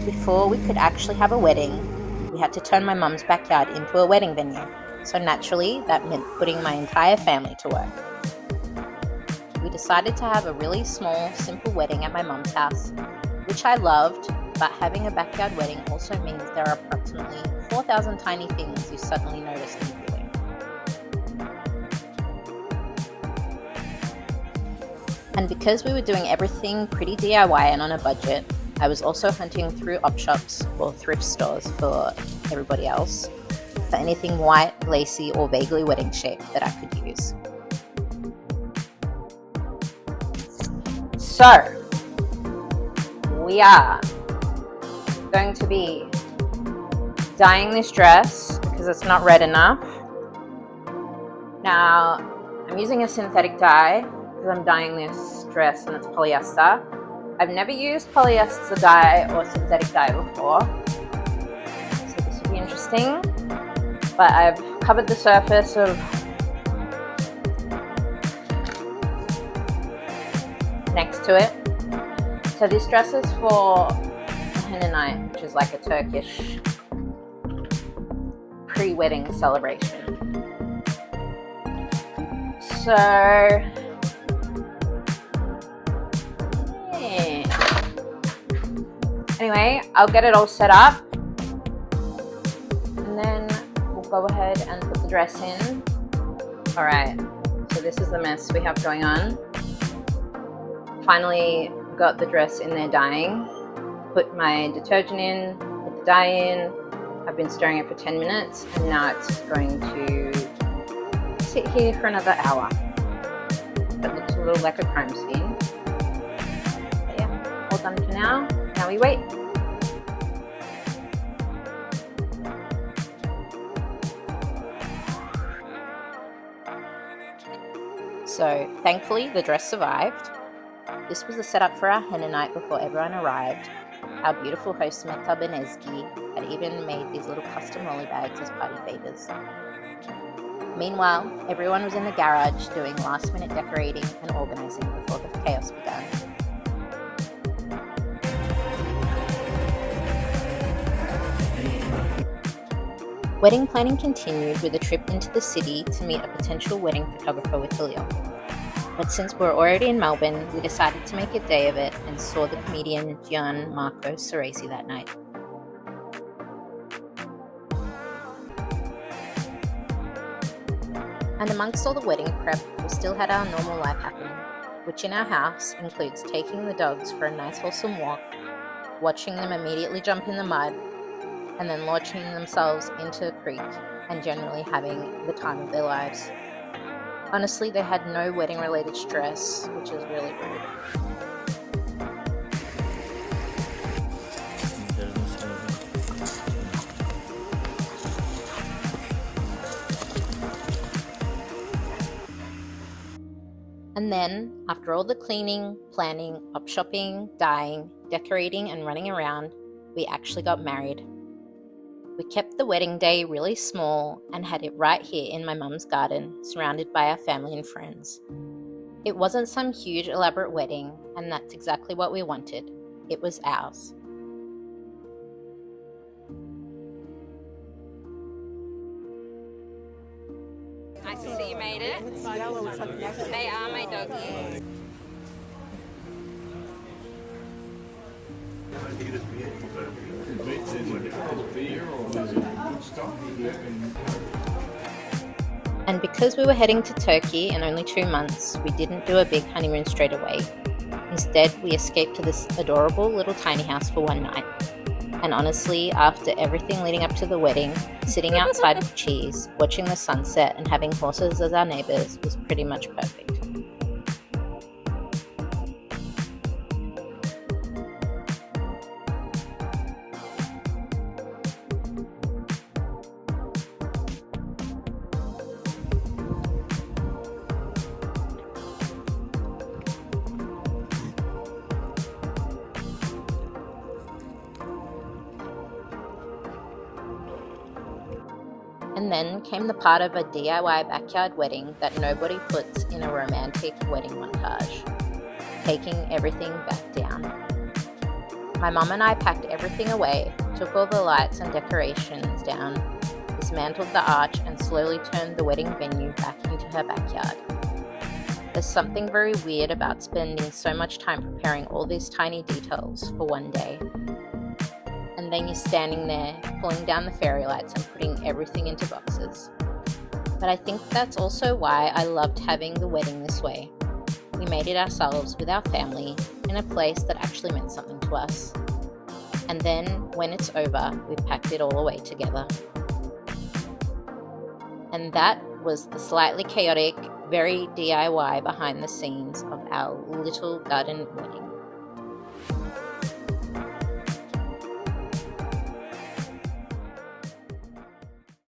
Before we could actually have a wedding, we had to turn my mum's backyard into a wedding venue. So naturally, that meant putting my entire family to work. We decided to have a really small, simple wedding at my mum's house, which I loved, but having a backyard wedding also means there are approximately 4,000 tiny things you suddenly notice in doing. And because we were doing everything pretty DIY and on a budget, I was also hunting through op shops or thrift stores for everybody else for anything white, lacy, or vaguely wedding shaped that I could use. So, we are going to be dyeing this dress because it's not red enough. Now, I'm using a synthetic dye because I'm dyeing this dress and it's polyester. I've never used polyester dye or synthetic dye before, so this will be interesting. But I've covered the surface of next to it. So this dress is for henna night, which is like a Turkish pre-wedding celebration. So yeah. Anyway, I'll get it all set up and then we'll go ahead and put the dress in. Alright, so this is the mess we have going on. Finally got the dress in there dyeing. Put my detergent in, put the dye in. I've been stirring it for 10 minutes and now it's going to sit here for another hour. That looks a little like a crime scene. But yeah, all done for now. Now we wait. So thankfully the dress survived. This was the setup for our henna night before everyone arrived. Our beautiful host Meta Benezgi had even made these little custom rolly bags as party favors. Meanwhile, everyone was in the garage doing last minute decorating and organising before the chaos began. Wedding planning continued with a trip into the city to meet a potential wedding photographer with Ilya. But since we're already in Melbourne, we decided to make a day of it and saw the comedian Gian Marco Soresi that night. And amongst all the wedding prep, we still had our normal life happening, which in our house includes taking the dogs for a nice wholesome walk, watching them immediately jump in the mud, and then launching themselves into the creek and generally having the time of their lives. Honestly, they had no wedding-related stress, which is really rude. And then, after all the cleaning, planning, op shopping, dyeing, decorating, and running around, we actually got married. We kept the wedding day really small and had it right here in my mum's garden, surrounded by our family and friends. It wasn't some huge elaborate wedding, and that's exactly what we wanted. It was ours. Nice to see you made it. They are my doggies. And because we were heading to Turkey in only 2 months, we didn't do a big honeymoon straight away. Instead, we escaped to this adorable little tiny house for one night. And honestly, after everything leading up to the wedding, sitting outside with cheese, watching the sunset and having horses as our neighbours was pretty much perfect. And then came the part of a DIY backyard wedding that nobody puts in a romantic wedding montage, taking everything back down. My mum and I packed everything away, took all the lights and decorations down, dismantled the arch, and slowly turned the wedding venue back into her backyard. There's something very weird about spending so much time preparing all these tiny details for one day. And then you're standing there, pulling down the fairy lights and putting everything into boxes. But I think that's also why I loved having the wedding this way. We made it ourselves with our family in a place that actually meant something to us. And then, when it's over, we packed it all away together. And that was the slightly chaotic, very DIY behind the scenes of our little garden wedding.